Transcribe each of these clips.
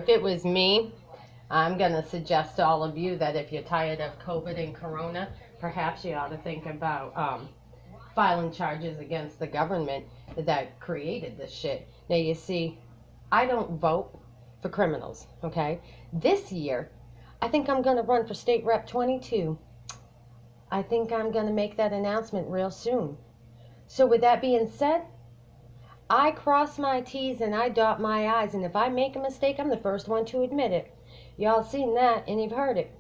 if it was me, I'm going to suggest to all of you that if you're tired of COVID and Corona, perhaps you ought to think about filing charges against the government that created this shit. Now, you see, I don't vote for criminals, okay? This year, I think I'm going to run for State Rep 22. I think I'm going to make that announcement real soon. So, with that being said, I cross my T's and I dot my I's, and if I make a mistake, I'm the first one to admit it. Y'all seen that and you've heard it.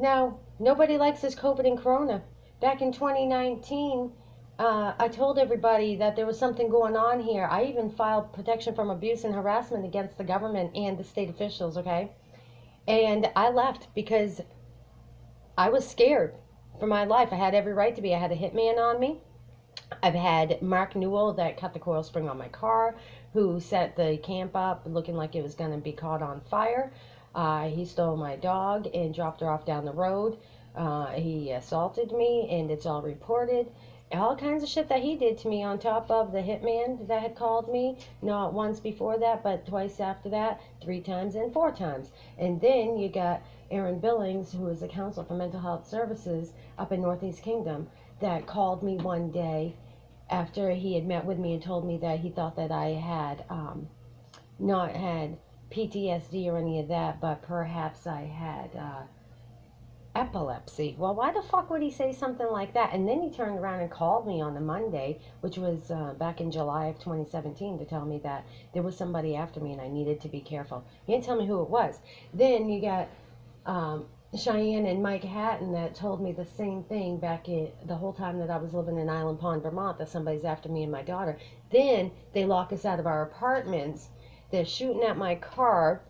Now, nobody likes this COVID and Corona. Back in 2019, I told everybody that there was something going on here. I even filed protection from abuse and harassment against the government and the state officials, okay? And I left because I was scared for my life. I had every right to be. I had a hitman on me. I've had Mark Newell that cut the coil spring on my car, who set the camp up looking like it was going to be caught on fire. He stole my dog and dropped her off down the road. He assaulted me, and it's all reported. All kinds of shit that he did to me, on top of the hitman that had called me, not once before that, but twice after that, 3 times and 4 times. And then you got Aaron Billings, who is a counselor for mental health services up in Northeast Kingdom, that called me one day after he had met with me and told me that he thought that I had not had PTSD or any of that, but perhaps I had epilepsy. Well, why the fuck would he say something like that? And then he turned around and called me on the Monday, which was back in July of 2017, to tell me that there was somebody after me and I needed to be careful. He didn't tell me who it was. Then you got Cheyenne and Mike Hatton that told me the same thing back in the whole time that I was living in Island Pond, Vermont, that somebody's after me and my daughter. Then they lock us out of our apartments. They're shooting at my car,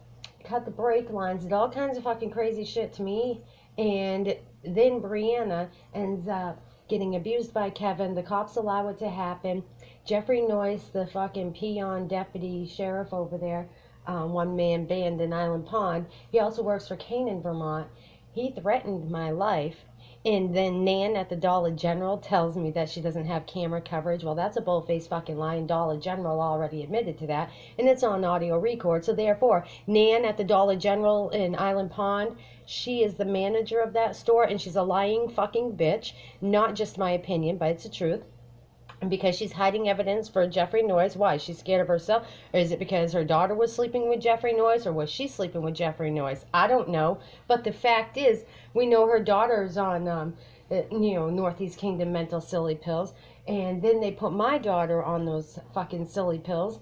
cut the brake lines, did all kinds of fucking crazy shit to me. And then Brianna ends up getting abused by Kevin. The cops allow it to happen. Jeffrey Noyce, the fucking peon deputy sheriff over there, one-man band in Island Pond. He also works for Canaan, Vermont. He threatened my life. And then Nan at the Dollar General tells me that she doesn't have camera coverage. Well, that's a bull-faced fucking lie, and Dollar General already admitted to that. And it's on audio record. So therefore, Nan at the Dollar General in Island Pond, she is the manager of that store, and she's a lying fucking bitch. Not just my opinion, but it's the truth. And because she's hiding evidence for Jeffrey Noyce. Why? She's scared of herself? Or is it because her daughter was sleeping with Jeffrey Noyce? Or was she sleeping with Jeffrey Noyce? I don't know. But the fact is, we know her daughter's on, Northeast Kingdom mental silly pills. And then they put my daughter on those fucking silly pills.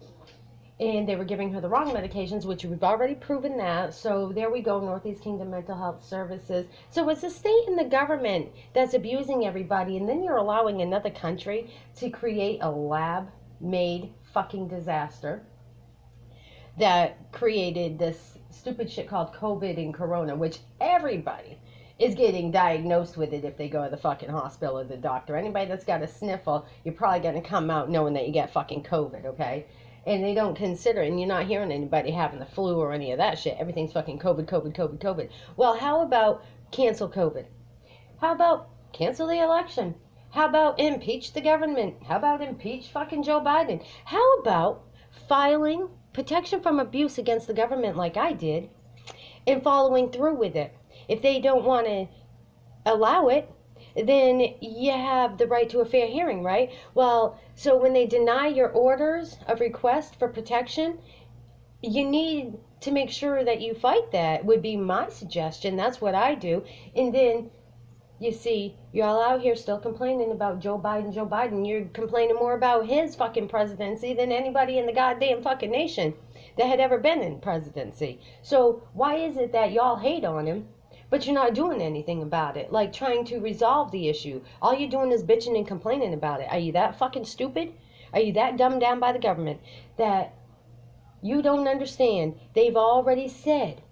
And they were giving her the wrong medications, which we've already proven that. So there we go, Northeast Kingdom Mental Health Services. So it's the state and the government that's abusing everybody. And then you're allowing another country to create a lab-made fucking disaster that created this stupid shit called COVID and Corona, which everybody is getting diagnosed with it if they go to the fucking hospital or the doctor. Anybody that's got a sniffle, you're probably going to come out knowing that you got fucking COVID, okay? And they don't consider it, and you're not hearing anybody having the flu or any of that shit. Everything's fucking COVID, COVID, COVID, COVID. Well, how about cancel COVID? How about cancel the election? How about impeach the government? How about impeach fucking Joe Biden? How about filing protection from abuse against the government like I did and following through with it? If they don't want to allow it, then you have the right to a fair hearing, right? Well, so when they deny your orders of request for protection, you need to make sure that you fight that, would be my suggestion. That's what I do. And then, you see, you're all out here still complaining about Joe Biden. You're complaining more about his fucking presidency than anybody in the goddamn fucking nation that had ever been in presidency. So why is it that y'all hate on him, but you're not doing anything about it? Like trying to resolve the issue. All you're doing is bitching and complaining about it. Are you that fucking stupid? Are you that dumbed down by the government that you don't understand? They've already said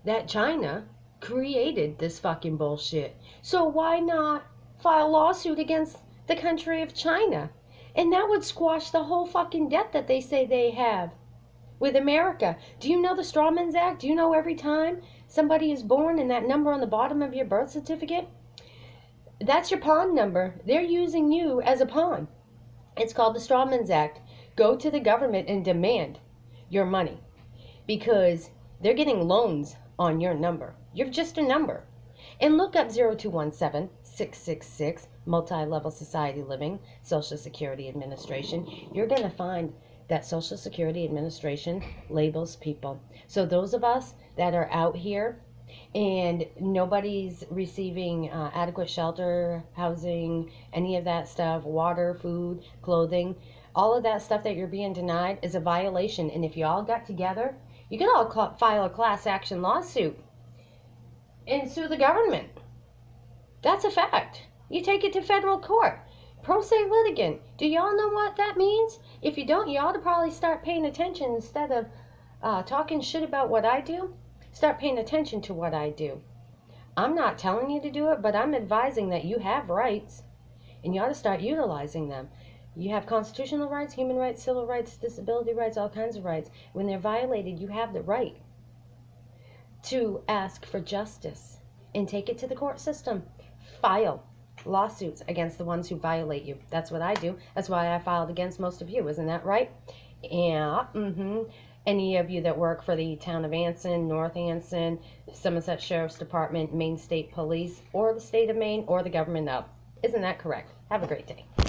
that China created this fucking bullshit. So why not file a lawsuit against the country of China? And that would squash the whole fucking debt that they say they have with America. Do you know the Strawman's Act? Do you know every time somebody is born and that number on the bottom of your birth certificate, that's your pawn number? They're using you as a pawn. It's called the Strawman's Act. Go to the government and demand your money. because they're getting loans on your number. You're just a number. And look up 0217-666 Multi-Level Society Living, Social Security Administration. You're going to find that Social Security Administration labels people. So those of us that are out here and nobody's receiving adequate shelter, housing, any of that stuff, water, food, clothing, all of that stuff that you're being denied is a violation. And if you all got together, you could all file a class action lawsuit and sue the government. That's a fact. You take it to federal court. Pro se litigant. Do y'all know what that means? If you don't, you ought to probably start paying attention instead of talking shit about what I do. Start paying attention to what I do. I'm not telling you to do it, but I'm advising that you have rights and you ought to start utilizing them. You have constitutional rights, human rights, civil rights, disability rights, all kinds of rights. When they're violated, you have the right to ask for justice and take it to the court system. File lawsuits against the ones who violate you. That's what I do. That's why I filed against most of you. Isn't that right? Yeah. Any of you that work for the town of Anson, North Anson, Somerset Sheriff's Department, Maine State Police, or the state of Maine, or the government of. Isn't that correct? Have a great day.